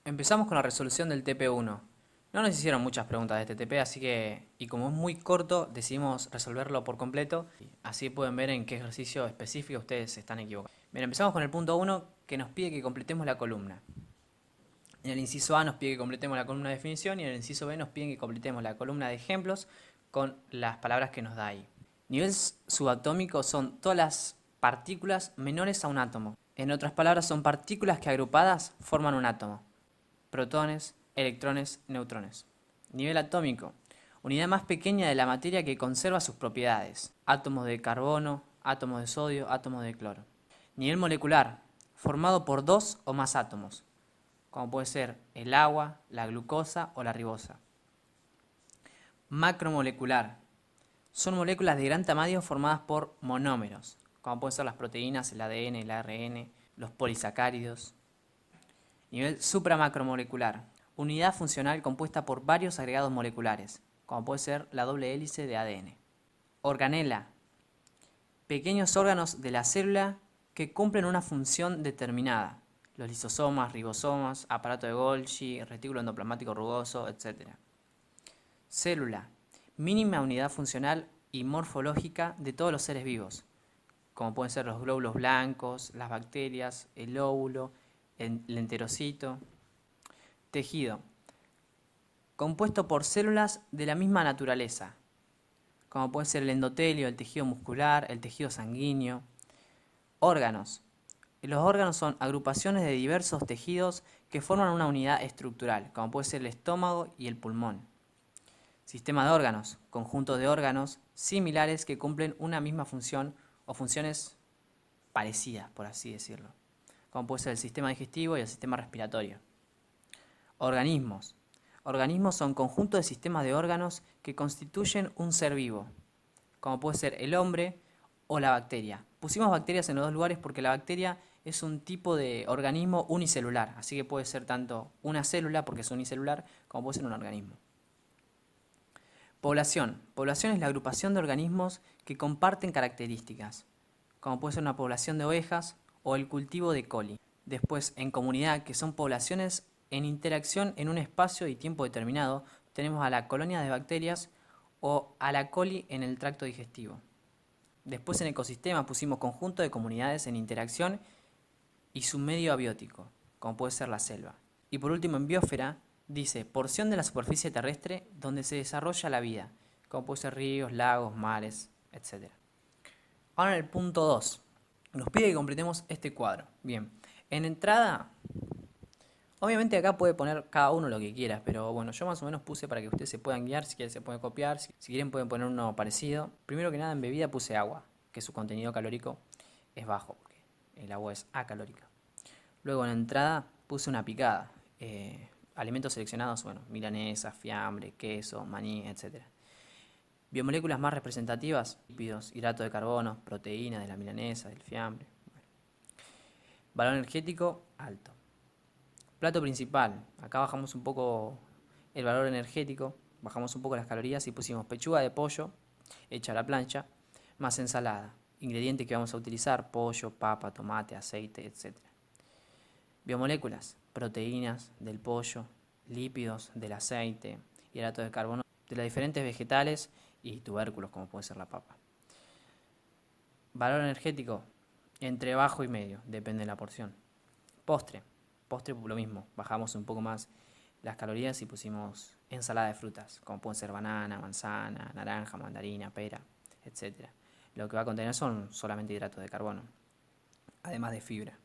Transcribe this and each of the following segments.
Empezamos con la resolución del TP1. No nos hicieron muchas preguntas de este TP, así que, y como es muy corto, decidimos resolverlo por completo. Así pueden ver en qué ejercicio específico ustedes se están equivocando. Bien, empezamos con el punto 1, que nos pide que completemos la columna. En el inciso A nos pide que completemos la columna de definición y en el inciso B nos piden que completemos la columna de ejemplos con las palabras que nos da ahí. Nivel subatómico son todas las partículas menores a un átomo. En otras palabras, son partículas que agrupadas forman un átomo. Protones, electrones, neutrones. Nivel atómico. Unidad más pequeña de la materia que conserva sus propiedades. Átomos de carbono, átomos de sodio, átomos de cloro. Nivel molecular. Formado por dos o más átomos, como puede ser el agua, la glucosa o la ribosa. Macromolecular. Son moléculas de gran tamaño formadas por monómeros, como pueden ser las proteínas, el ADN, el ARN, los polisacáridos. Nivel supramacromolecular. Unidad funcional compuesta por varios agregados moleculares, como puede ser la doble hélice de ADN. Organela. Pequeños órganos de la célula que cumplen una función determinada. Los lisosomas, ribosomas, aparato de Golgi, retículo endoplasmático rugoso, etc. Célula. Mínima unidad funcional y morfológica de todos los seres vivos, como pueden ser los glóbulos blancos, las bacterias, el óvulo, el enterocito. Tejido. Compuesto por células de la misma naturaleza, como puede ser el endotelio, el tejido muscular, el tejido sanguíneo. Órganos. Los órganos son agrupaciones de diversos tejidos que forman una unidad estructural, como puede ser el estómago y el pulmón. Sistema de órganos. Conjunto de órganos similares que cumplen una misma función o funciones parecidas, por así decirlo, como puede ser el sistema digestivo y el sistema respiratorio. Organismos. Organismos son conjuntos de sistemas de órganos que constituyen un ser vivo, como puede ser el hombre o la bacteria. Pusimos bacterias en los dos lugares porque la bacteria es un tipo de organismo unicelular, así que puede ser tanto una célula, porque es unicelular, como puede ser un organismo. Población. Población es la agrupación de organismos que comparten características, como puede ser una población de ovejas o el cultivo de coli. Después, en comunidad, que son poblaciones en interacción en un espacio y tiempo determinado, tenemos a la colonia de bacterias o a la coli en el tracto digestivo. Después, en ecosistema, pusimos conjunto de comunidades en interacción y su medio abiótico, como puede ser la selva. Y por último, en biosfera, dice porción de la superficie terrestre donde se desarrolla la vida, como puede ser ríos, lagos, mares, etc. Ahora en el punto 2, nos pide que completemos este cuadro. Bien, en entrada, obviamente acá puede poner cada uno lo que quiera, pero bueno, yo más o menos puse para que ustedes se puedan guiar, si quieren se pueden copiar, si quieren pueden poner uno parecido. Primero que nada en bebida puse agua, que su contenido calórico es bajo, porque el agua es acalórica. Luego en entrada puse una picada, alimentos seleccionados, bueno, milanesa, fiambre, queso, maní, etc. Biomoléculas más representativas, lípidos, hidrato de carbono, proteínas de la milanesa, del fiambre. Bueno. Valor energético, alto. Plato principal, acá bajamos un poco el valor energético, bajamos un poco las calorías y pusimos pechuga de pollo hecha a la plancha, más ensalada. Ingredientes que vamos a utilizar, pollo, papa, tomate, aceite, etc. Biomoléculas, proteínas del pollo, lípidos del aceite, hidratos de carbono de las diferentes vegetales y tubérculos como puede ser la papa. Valor energético, entre bajo y medio, depende de la porción. Postre, postre lo mismo, bajamos un poco más las calorías y pusimos ensalada de frutas, como pueden ser banana, manzana, naranja, mandarina, pera, etc. Lo que va a contener son solamente hidratos de carbono, además de fibra.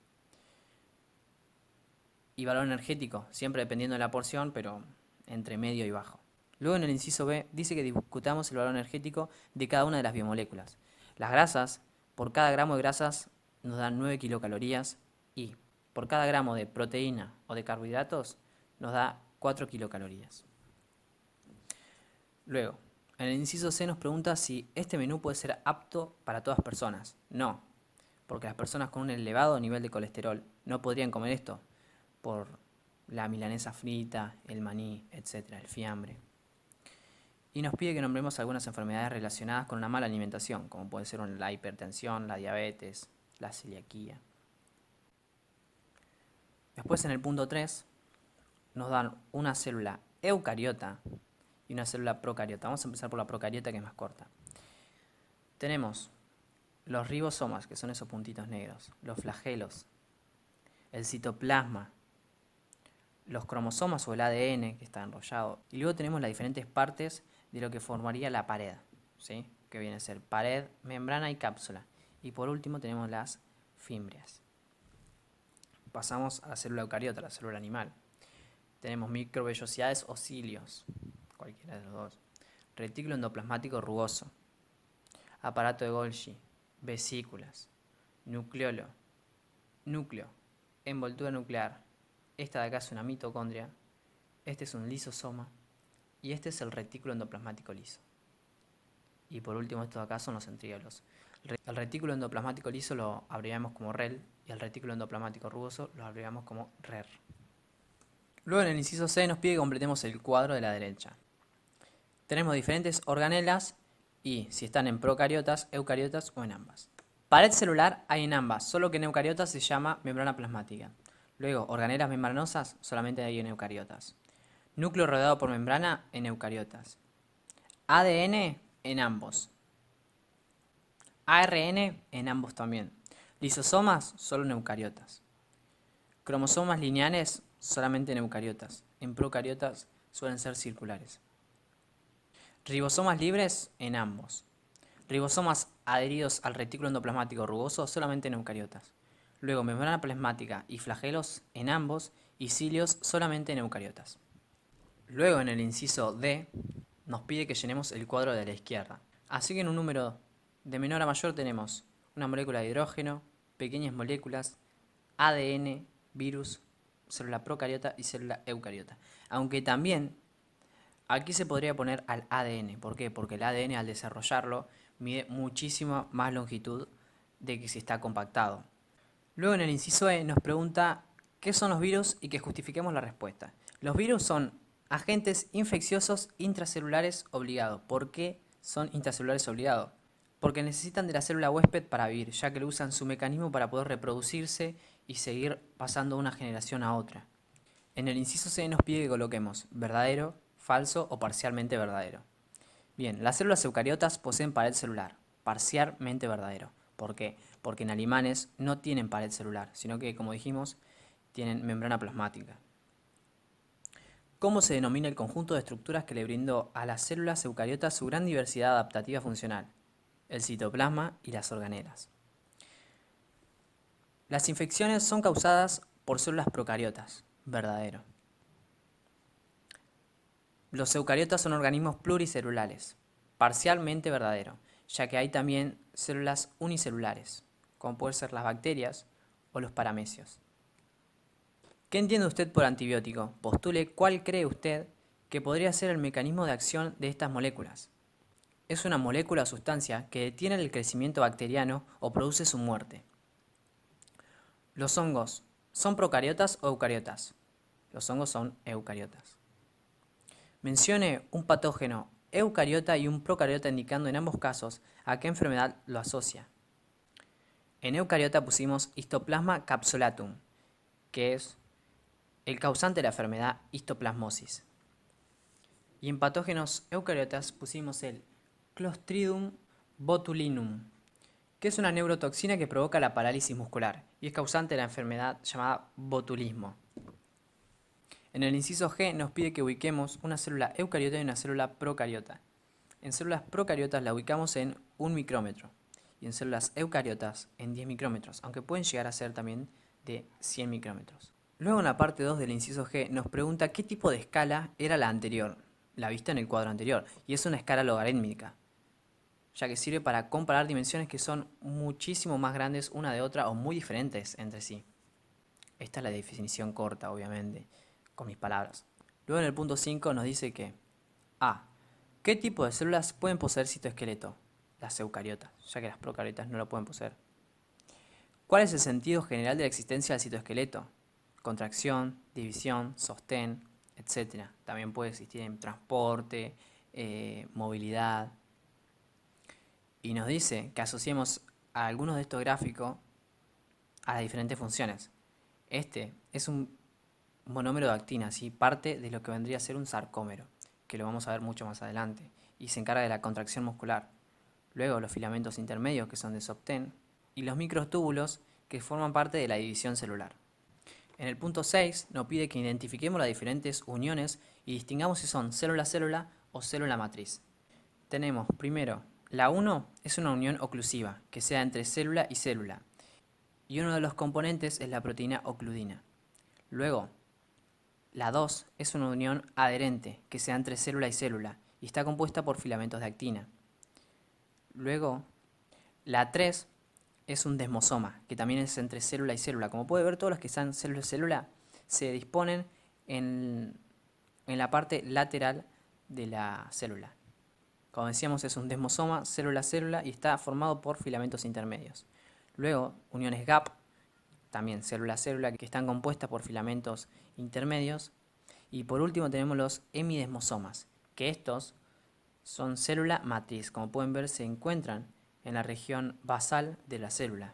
Y valor energético, siempre dependiendo de la porción, pero entre medio y bajo. Luego en el inciso B dice que discutamos el valor energético de cada una de las biomoléculas. Las grasas, por cada gramo de grasas nos dan 9 kilocalorías y por cada gramo de proteína o de carbohidratos nos da 4 kilocalorías. Luego, en el inciso C nos pregunta si este menú puede ser apto para todas personas. No, porque las personas con un elevado nivel de colesterol no podrían comer esto por la milanesa frita, el maní, etc., el fiambre. Y nos pide que nombremos algunas enfermedades relacionadas con una mala alimentación, como puede ser la hipertensión, la diabetes, la celiaquía. Después en el punto 3 nos dan una célula eucariota y una célula procariota. Vamos a empezar por la procariota, que es más corta. Tenemos los ribosomas, que son esos puntitos negros, los flagelos, el citoplasma, los cromosomas o el ADN, que está enrollado, y luego tenemos las diferentes partes de lo que formaría la pared, ¿sí? Que viene a ser pared, membrana y cápsula. Y por último tenemos las fimbrias. Pasamos a la célula eucariota, la célula animal. Tenemos microvellosidades o cilios, cualquiera de los dos. Retículo endoplasmático rugoso, aparato de Golgi, vesículas, nucleolo, núcleo, envoltura nuclear. Esta de acá es una mitocondria, este es un lisosoma y este es el retículo endoplasmático liso. Y por último, estos de acá son los centríolos. El retículo endoplasmático liso lo abreviamos como REL y el retículo endoplasmático rugoso lo abreviamos como RER. Luego en el inciso C nos pide que completemos el cuadro de la derecha. Tenemos diferentes organelas y si están en procariotas, eucariotas o en ambas. Pared celular hay en ambas, solo que en eucariotas se llama membrana plasmática. Luego, organelas membranosas solamente hay en eucariotas. Núcleo rodeado por membrana en eucariotas. ADN en ambos. ARN en ambos también. Lisosomas solo en eucariotas. Cromosomas lineales solamente en eucariotas. En procariotas suelen ser circulares. Ribosomas libres en ambos. Ribosomas adheridos al retículo endoplasmático rugoso solamente en eucariotas. Luego membrana plasmática y flagelos en ambos y cilios solamente en eucariotas. Luego en el inciso D nos pide que llenemos el cuadro de la izquierda. Así que en un número de menor a mayor tenemos una molécula de hidrógeno, pequeñas moléculas, ADN, virus, célula procariota y célula eucariota. Aunque también aquí se podría poner al ADN. ¿Por qué? Porque el ADN al desarrollarlo mide muchísima más longitud de que si está compactado. Luego en el inciso E nos pregunta qué son los virus y que justifiquemos la respuesta. Los virus son agentes infecciosos intracelulares obligados. ¿Por qué son intracelulares obligados? Porque necesitan de la célula huésped para vivir, ya que lo usan su mecanismo para poder reproducirse y seguir pasando de una generación a otra. En el inciso C nos pide que coloquemos verdadero, falso o parcialmente verdadero. Bien, las células eucariotas poseen pared celular, parcialmente verdadero. ¿Por qué? Porque en alimanes no tienen pared celular, sino que, como dijimos, tienen membrana plasmática. ¿Cómo se denomina el conjunto de estructuras que le brindó a las células eucariotas su gran diversidad adaptativa funcional? El citoplasma y las organelas. Las infecciones son causadas por células procariotas, verdadero. Los eucariotas son organismos pluricelulares, parcialmente verdadero, ya que hay también células unicelulares, como pueden ser las bacterias o los paramecios. ¿Qué entiende usted por antibiótico? Postule cuál cree usted que podría ser el mecanismo de acción de estas moléculas. Es una molécula o sustancia que detiene el crecimiento bacteriano o produce su muerte. Los hongos, ¿son procariotas o eucariotas? Los hongos son eucariotas. Mencione un patógeno eucariota y un procariota indicando en ambos casos a qué enfermedad lo asocia. En eucariota pusimos Histoplasma capsulatum, que es el causante de la enfermedad histoplasmosis. Y en patógenos eucariotas pusimos el Clostridium botulinum, que es una neurotoxina que provoca la parálisis muscular y es causante de la enfermedad llamada botulismo. En el inciso G nos pide que ubiquemos una célula eucariota y una célula procariota. En células procariotas la ubicamos en 1 micrómetro y en células eucariotas en 10 micrómetros, aunque pueden llegar a ser también de 100 micrómetros. Luego en la parte 2 del inciso G nos pregunta qué tipo de escala era la anterior, la vista en el cuadro anterior, y es una escala logarítmica, ya que sirve para comparar dimensiones que son muchísimo más grandes una de otra o muy diferentes entre sí. Esta es la definición corta, obviamente, con mis palabras. Luego en el punto 5 nos dice que A. ¿Qué tipo de células pueden poseer citoesqueleto? Las eucariotas, ya que las procariotas no lo pueden poseer. ¿Cuál es el sentido general de la existencia del citoesqueleto? Contracción, división, sostén, etc. También puede existir en transporte, movilidad. Y nos dice que asociemos a algunos de estos gráficos a las diferentes funciones. Este es un monómero de actina, ¿sí? Parte de lo que vendría a ser un sarcómero, que lo vamos a ver mucho más adelante, y se encarga de la contracción muscular. Luego los filamentos intermedios, que son de sostén, y los microtúbulos, que forman parte de la división celular. En el punto 6 nos pide que identifiquemos las diferentes uniones y distingamos si son célula-célula o célula matriz. Tenemos primero, la 1 es una unión oclusiva, que sea entre célula y célula, y uno de los componentes es la proteína ocludina. Luego, la 2 es una unión adherente, que sea entre célula y célula, y está compuesta por filamentos de actina. Luego, la 3 es un desmosoma, que también es entre célula y célula. Como puede ver, todos los que están célula y célula se disponen en la parte lateral de la célula. Como decíamos, es un desmosoma célula-célula y está formado por filamentos intermedios. Luego, uniones gap, también célula-célula, que están compuestas por filamentos intermedios. Y por último tenemos los hemidesmosomas, que estos son célula matriz. Como pueden ver, se encuentran en la región basal de la célula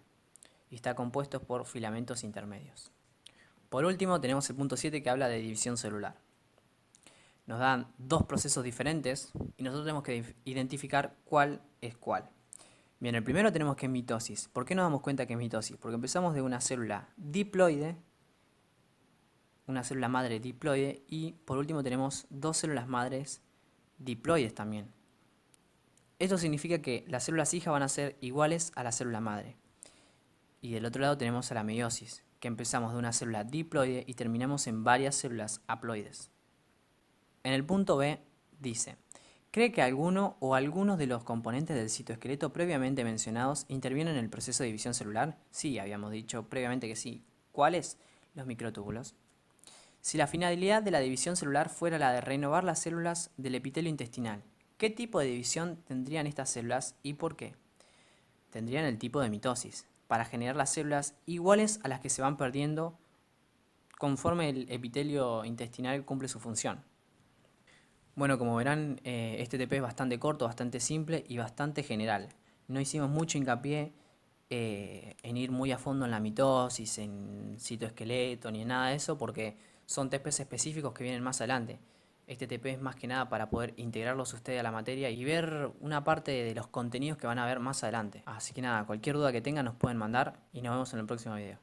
y está compuesto por filamentos intermedios. Por último tenemos el punto 7 que habla de división celular. Nos dan dos procesos diferentes y nosotros tenemos que identificar cuál es cuál. Bien, el primero tenemos que es mitosis. ¿Por qué nos damos cuenta que es mitosis? Porque empezamos de una célula diploide, una célula madre diploide, y por último tenemos dos células madres diploides también. Esto significa que las células hijas van a ser iguales a la célula madre. Y del otro lado tenemos a la meiosis, que empezamos de una célula diploide y terminamos en varias células haploides. En el punto B dice: ¿cree que alguno o algunos de los componentes del citoesqueleto previamente mencionados intervienen en el proceso de división celular? Sí, habíamos dicho previamente que sí. ¿Cuáles? Los microtúbulos. Si la finalidad de la división celular fuera la de renovar las células del epitelio intestinal, ¿qué tipo de división tendrían estas células y por qué? Tendrían el tipo de mitosis, para generar las células iguales a las que se van perdiendo conforme el epitelio intestinal cumple su función. Bueno, como verán, este TP es bastante corto, bastante simple y bastante general. No hicimos mucho hincapié en ir muy a fondo en la mitosis, en citoesqueleto, ni en nada de eso, porque son TPs específicos que vienen más adelante. Este TP es más que nada para poder integrarlos ustedes a la materia y ver una parte de los contenidos que van a ver más adelante. Así que nada, cualquier duda que tengan nos pueden mandar y nos vemos en el próximo video.